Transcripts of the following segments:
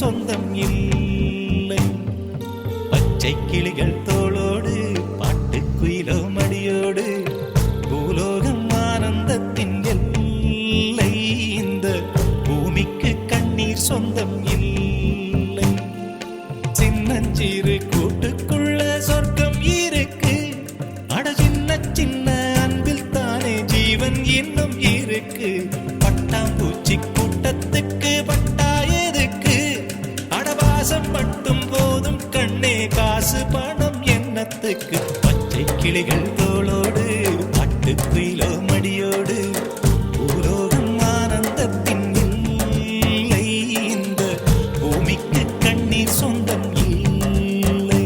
சொந்தம் இல்லை. பச்சை கிளிகள் தோளோடு பாட்டுக்குயிலோ மடியோடு பூலோகம் ஆனந்தத்தின் எல்லை. இந்த பூமிக்கு கண்ணீர் சொந்தம் இல்லை. சின்னஞ்சிறு கூட்டுக்குள்ள சொர்க்கம் இருக்கு. அட சின்ன சின்ன அன்பில் தானே ஜீவன் இன்னும் இருக்கு. பட்டாம்பூச்சி கூட்டத்துக்கு பட்டா எதுக்கு? அடவாசம் மட்டும் போதும் கண்ணே, காசு பணம் என்னத்துக்கு? பச்சை கிளிகள் தோளோடு பாட்டுக்குயிலோ மடியோடு பூலோகம் ஆனந்தத்தின் இல்லை. இந்த பூமிக்கு கண்ணீர் சொந்தம் இல்லை.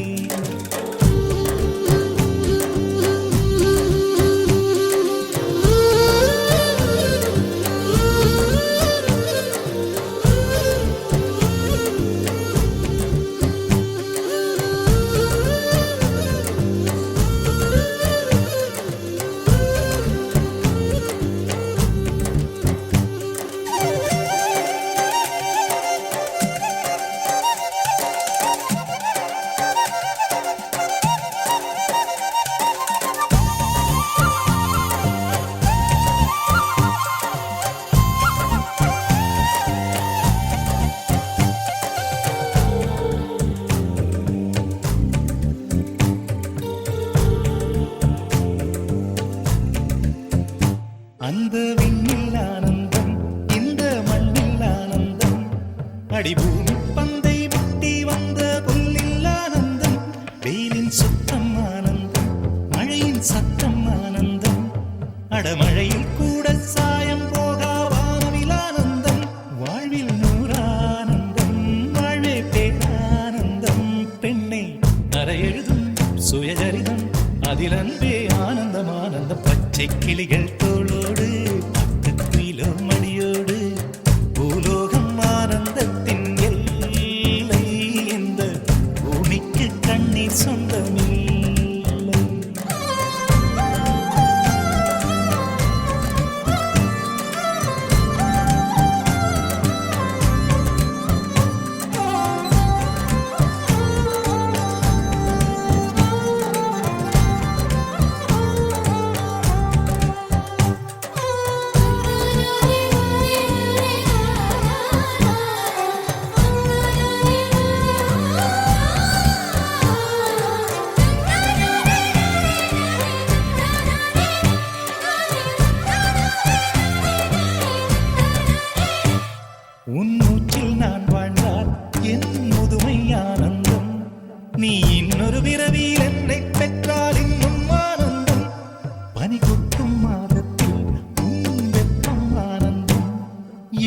அந்த விண்ணில் ஆனந்தம், இந்த மண்ணில் ஆனந்தம். அடிபூமி பந்தை விட்டி வந்த புல்லில் ஆனந்தம். வெயிலின் சுத்தம் ஆனந்தம், மழையின் சத்தம் ஆனந்தம். அடமழையில் கூட சாயம் போகா வானவில் ஆனந்தம். வாழ்வில் நூறானந்தம், வாழ்வே பேரானந்தம். பெண்ணை அறை எழுதும் சுயசரிதம், அதில் அன்பே ஆனந்தம் ஆனந்தம். பச்சை கிளிகள் தோளோடு பாட்டுக்குயிலோ மடியோடு பூலோகம் ஆனந்தத்தின் எல்லை. இந்த பூமிக்கு கண்ணீர் சொந்தமில்லை. உன் மூச்சில் நான் வாழ்ந்தால் என் முதுமை ஆனந்தம். நீ இன்னொரு விரவியில் என்னை பெற்றால் இன்னும் ஆனந்தம். பனி கொட்டும் மாதத்தில் உன் வெப்பம் ஆனந்தம்.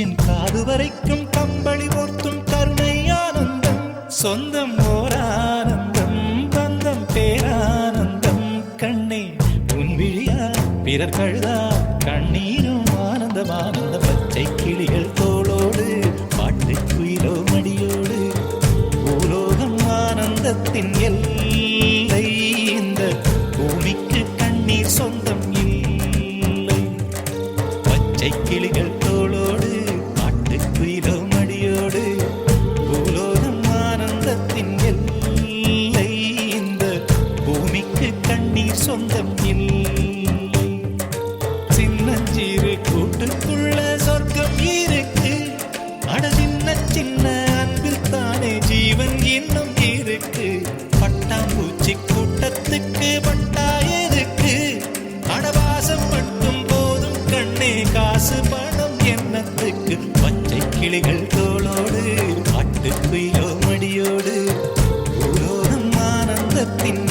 என் காது வரைக்கும் கம்பளி போர்த்தும் கருணை ஆனந்தம். சொந்தம் ஓர் ஆனந்தம், பந்தம் பேரானந்தம். கண்ணே உன் விழியா பிறர் கழுதா கண்ணீரும் ஆனந்தம் ஆனந்தம். பச்சை கிளிகள் தோளோடு பாட்டுக்குயிலோ மடியோடு பூலோகம் ஆனந்தத்தின் எல்லை. இந்த பூமிக்கு கண்ணீர் சொந்தம் இல்லை. பச்சை கிளிகள் தோளோடு பாட்டுக்குயிலோ மடியோடு பூலோகம் ஆனந்தத்தின் எல்லை. இந்த பூமிக்கு கண்ணீர் சொந்தம் இல்லை. சின்னஞ்சிறு கூட்டுக்குள்ள சொர்க்கம் இருக்கு. அட சின்ன சின்ன அன்பில் தானே ஜீவன் இன்னும் இருக்கு. பட்டாம்பூச்சி கூட்டத்துக்கு பட்டா எதுக்கு? அடவாசம் மட்டும் போதும் கண்ணே, காசு பணம் என்னத்துக்கு? பச்சை கிளிகள் தோளோடு பாட்டுக்குயிலோ மடியோடு பூலோகம் ஆனந்தத்தின்